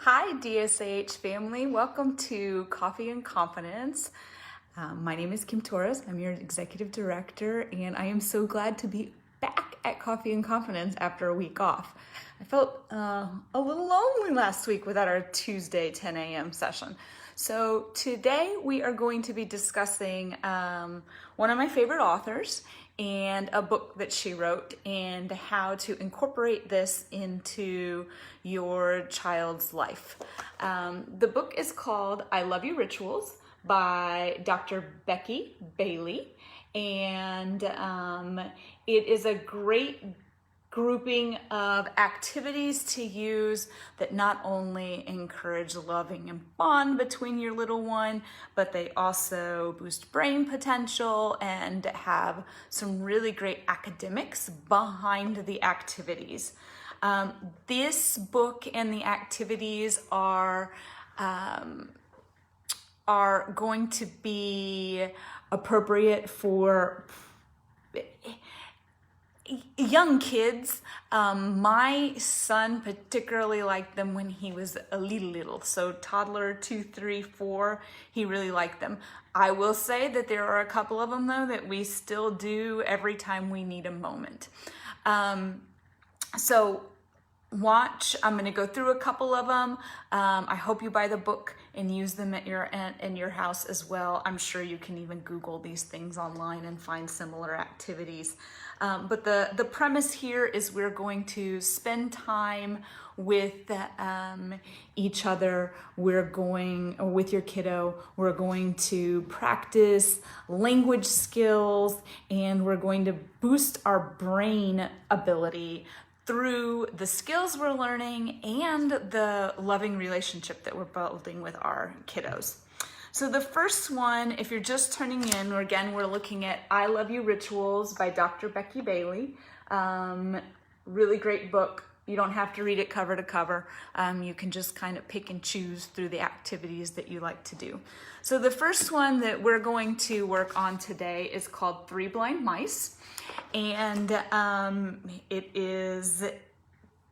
Hi DSH family, welcome to Coffee and Confidence. My name is Kim Torres, I'm your executive director, and I am so glad to be back at Coffee and Confidence after a week off. I felt a little lonely last week without our Tuesday 10 a.m. session. So today we are going to be discussing one of my favorite authors and a book that she wrote and how to incorporate this into your child's life. The book is called I Love You Rituals by Dr. Becky Bailey, and it is a great grouping of activities to use that not only encourage loving and bond between your little one, but they also boost brain potential and have some really great academics behind the activities. This book and the activities are going to be appropriate for young kids. My son particularly liked them when he was a little, so toddler 2, 3, 4, he really liked them. I will say that there are a couple of them though that we still do every time we need a moment. So watch, I'm going to go through a couple of them. I hope you buy the book and use them at in your house as well. I'm sure you can even Google these things online and find similar activities. But the premise here is we're going to spend time with each other. We're going, or with your kiddo, we're going to practice language skills, and we're going to boost our brain ability through the skills we're learning and the loving relationship that we're building with our kiddos. So the first one, if you're just turning in, we're looking at I Love You Rituals by Dr. Becky Bailey. Really great book. You don't have to read it cover to cover. You can just kind of pick and choose through the activities that you like to do. So the first one that we're going to work on today is called 3 Blind Mice. And it is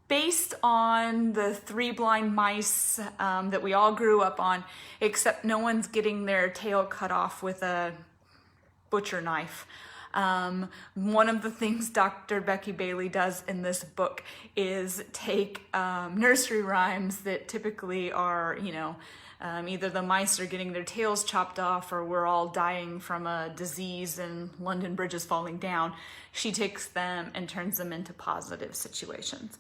based on the 3 blind mice that we all grew up on, except no one's getting their tail cut off with a butcher knife. One of the things Dr. Becky Bailey does in this book is take nursery rhymes that typically are, either the mice are getting their tails chopped off or we're all dying from a disease and London Bridge is falling down. She takes them and turns them into positive situations.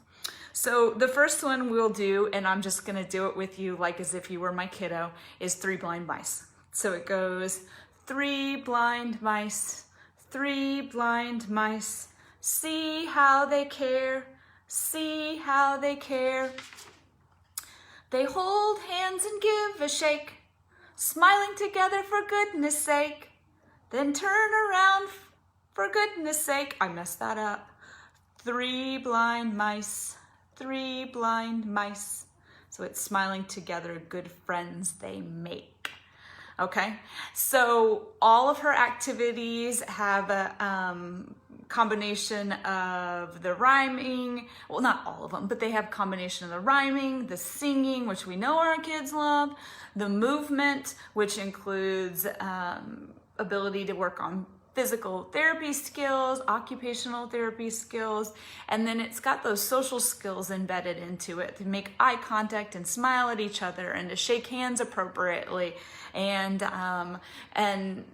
So the first one we'll do, and I'm just going to do it with you like as if you were my kiddo, is 3 blind mice. So it goes 3 blind mice, 3 blind mice, see how they care, see how they care. They hold hands and give a shake, smiling together for goodness sake. Then turn around for goodness sake. I messed that up. 3 blind mice, 3 blind mice. So it's smiling together, good friends they make. Okay, so all of her activities have a combination of the rhyming, well, not all of them, but they have a combination of the rhyming, the singing, which we know our kids love, the movement, which includes ability to work on physical therapy skills, occupational therapy skills, and then it's got those social skills embedded into it to make eye contact and smile at each other and to shake hands appropriately, and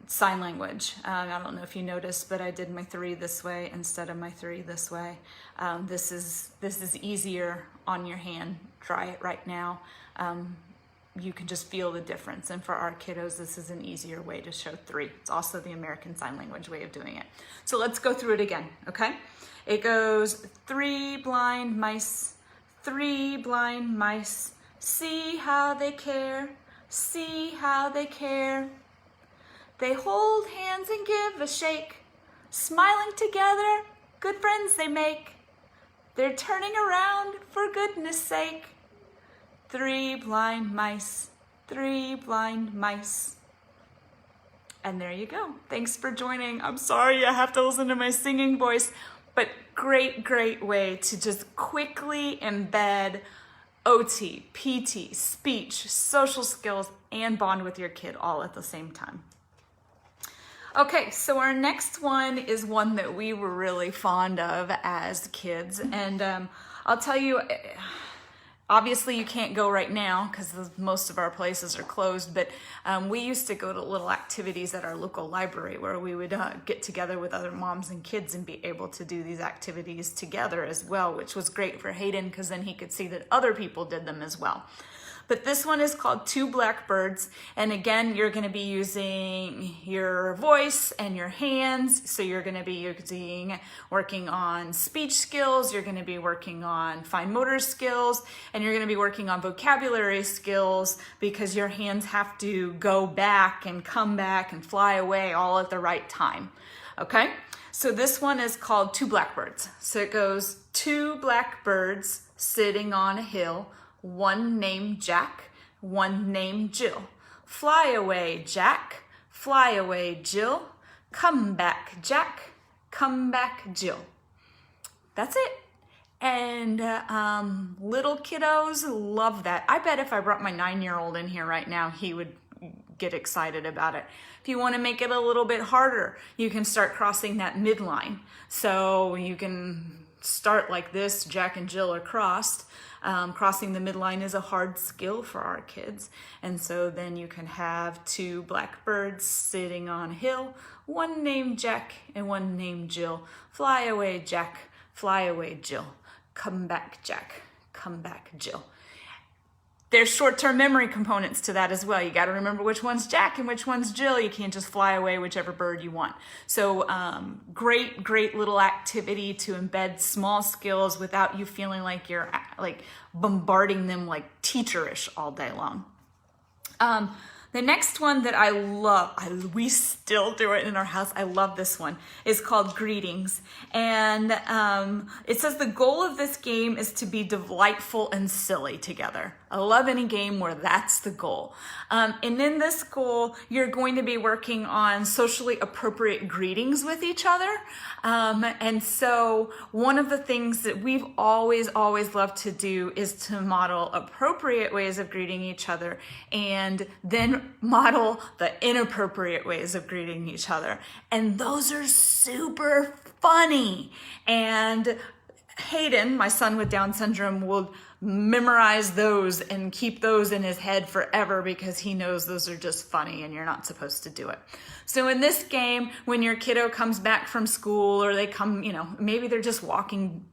sign language. I don't know if you noticed, but I did my 3 this way instead of my 3 this way. This is easier on your hand. Try it right now. You can just feel the difference. And for our kiddos, this is an easier way to show 3. It's also the American Sign Language way of doing it. So let's go through it again, okay? It goes 3 blind mice, 3 blind mice, see how they care, see how they care. They hold hands and give a shake, smiling together, good friends they make. They're turning around for goodness sake. 3 blind mice, 3 blind mice. And there you go. Thanks for joining. I'm sorry I have to listen to my singing voice, but great way to just quickly embed OT, PT, speech, social skills, and bond with your kid all at the same time. Okay, so our next one is one that we were really fond of as kids. And I'll tell you, obviously you can't go right now because most of our places are closed, but we used to go to little activities at our local library where we would get together with other moms and kids and be able to do these activities together as well, which was great for Hayden because then he could see that other people did them as well. But this one is called Two Blackbirds. And again, you're gonna be using your voice and your hands. So you're gonna be working on speech skills, you're gonna be working on fine motor skills, and you're gonna be working on vocabulary skills because your hands have to go back and come back and fly away all at the right time, okay? So this one is called Two Blackbirds. So it goes, two blackbirds sitting on a hill, one named Jack, one named Jill. Fly away, Jack, fly away, Jill. Come back, Jack, come back, Jill. That's it. And little kiddos love that. I bet if I brought my 9-year-old in here right now, he would get excited about it. If you want to make it a little bit harder, you can start crossing that midline. So you can start like this, Jack and Jill are crossed. Crossing the midline is a hard skill for our kids. And so then you can have two blackbirds sitting on a hill, one named Jack and one named Jill. Fly away, Jack, fly away, Jill. Come back, Jack, come back, Jill. There's short-term memory components to that as well. You got to remember which one's Jack and which one's Jill. You can't just fly away whichever bird you want. So great little activity to embed small skills without you feeling like you're like bombarding them like teacherish all day long. The next one that I love, we still do it in our house, I love this one, is called Greetings. And it says the goal of this game is to be delightful and silly together. I love any game where that's the goal. And in this goal, you're going to be working on socially appropriate greetings with each other. And so one of the things that we've always loved to do is to model appropriate ways of greeting each other and then model the inappropriate ways of greeting each other. And those are super funny. And Hayden, my son with Down syndrome, will memorize those and keep those in his head forever because he knows those are just funny and you're not supposed to do it. So in this game, when your kiddo comes back from school or they come, maybe they're just walking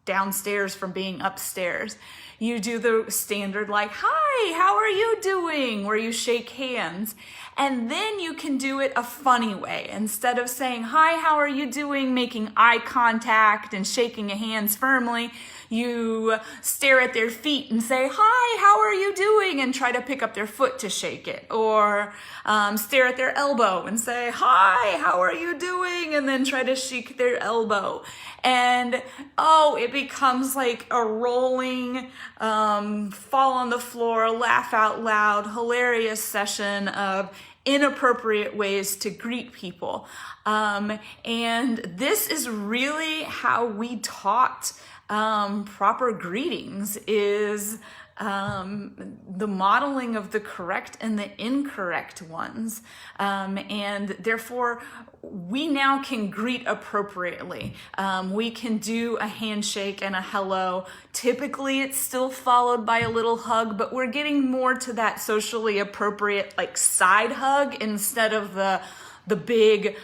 downstairs from being upstairs, you do the standard like, hi, how are you doing? Where you shake hands. And then you can do it a funny way. Instead of saying, hi, how are you doing? Making eye contact and shaking hands firmly, you stare at their feet and say, hi, how are you doing? And try to pick up their foot to shake it. Or stare at their elbow and say, hi, how are you doing? And then try to shake their elbow. And it becomes like a rolling, fall on the floor, laugh out loud, hilarious session of inappropriate ways to greet people. And this is really how we taught proper greetings, is the modeling of the correct and the incorrect ones. And therefore, we now can greet appropriately. We can do a handshake and a hello. Typically, it's still followed by a little hug, but we're getting more to that socially appropriate, like side hug instead of the big,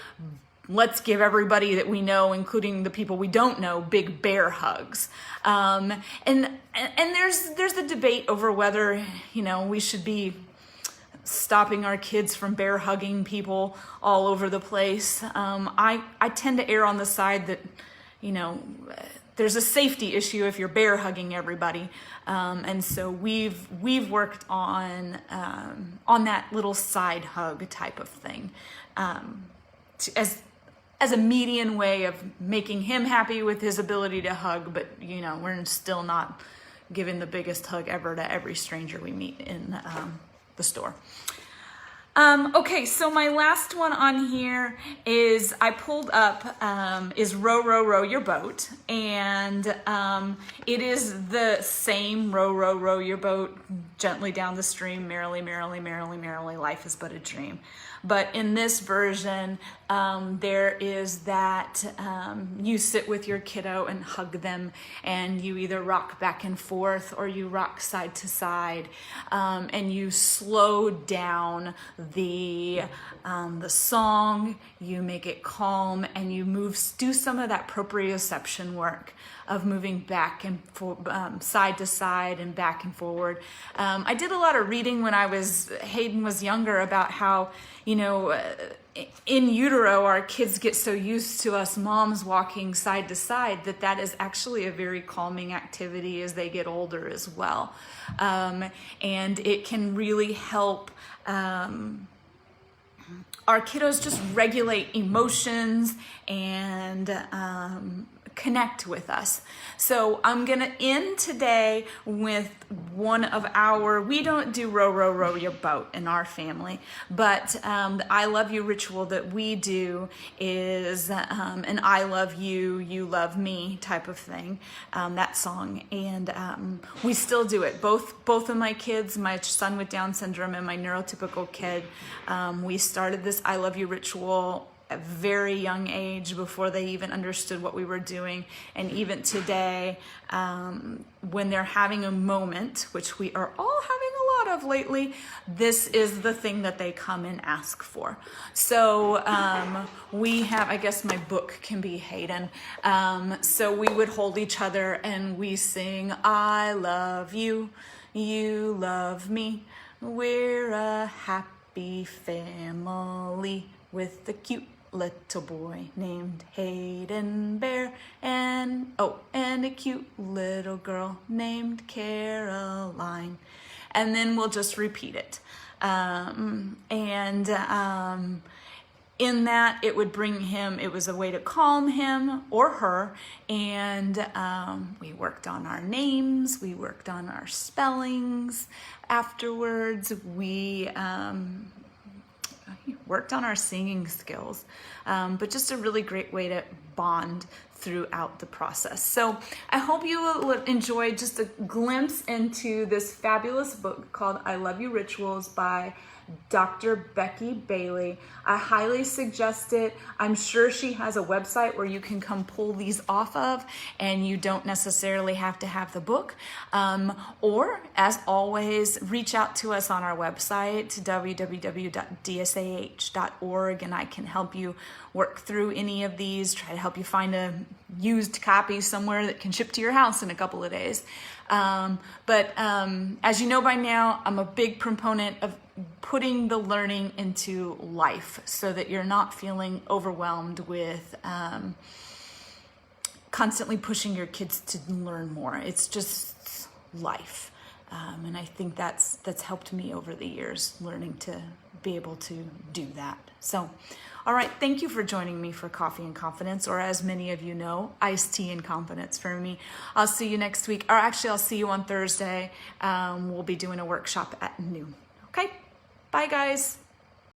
let's give everybody that we know, including the people we don't know, big bear hugs. And there's the debate over whether, we should be stopping our kids from bear hugging people all over the place. I tend to err on the side that, there's a safety issue if you're bear hugging everybody. And so we've worked on that little side hug type of thing, as a median way of making him happy with his ability to hug, but we're still not giving the biggest hug ever to every stranger we meet in the store. Okay, so my last one on here is I pulled up is Row, Row, Row Your Boat. And it is the same row, row, row your boat gently down the stream, merrily, merrily, merrily, merrily, life is but a dream. But in this version, there is that you sit with your kiddo and hug them, and you either rock back and forth or you rock side to side, and you slow down the song, you make it calm, and you do some of that proprioception work of moving back and side to side and back and forward. I did a lot of reading when Hayden was younger about how, in utero, our kids get so used to us moms walking side to side that is actually a very calming activity as they get older as well. And it can really help our kiddos just regulate emotions and connect with us. So I'm gonna end today with one of we don't do row, row, row your boat in our family, but the I love you ritual that we do is an I love you, you love me type of thing, that song. And we still do it. Both of my kids, my son with Down syndrome and my neurotypical kid, we started this I love you ritual at a very young age before they even understood what we were doing. And even today, when they're having a moment, which we are all having a lot of lately, this is the thing that they come and ask for. So we have, I guess my book can be Hayden. So we would hold each other and we sing, I love you, you love me, we're a happy family with the cute little boy named Hayden Bear and a cute little girl named Caroline. And then we'll just repeat it. In that, it would bring him, it was a way to calm him or her. And we worked on our names, we worked on our spellings. Afterwards, we worked on our singing skills, but just a really great way to bond throughout the process. So I hope you will enjoy just a glimpse into this fabulous book called I Love You Rituals by Dr. Becky Bailey. I highly suggest it. I'm sure she has a website where you can come pull these off of, and you don't necessarily have to have the book. Or, as always, reach out to us on our website, www.dsah.org, and I can help you work through any of these, try to help you find a used copy somewhere that can ship to your house in a couple of days. But as you know by now, I'm a big proponent of putting the learning into life so that you're not feeling overwhelmed with constantly pushing your kids to learn more. It's just life. And I think that's helped me over the years, learning to be able to do that. So, all right, thank you for joining me for Coffee and Confidence, or as many of you know, iced tea and confidence for me. I'll see you next week, or actually I'll see you on Thursday. We'll be doing a workshop at noon. Okay, bye guys.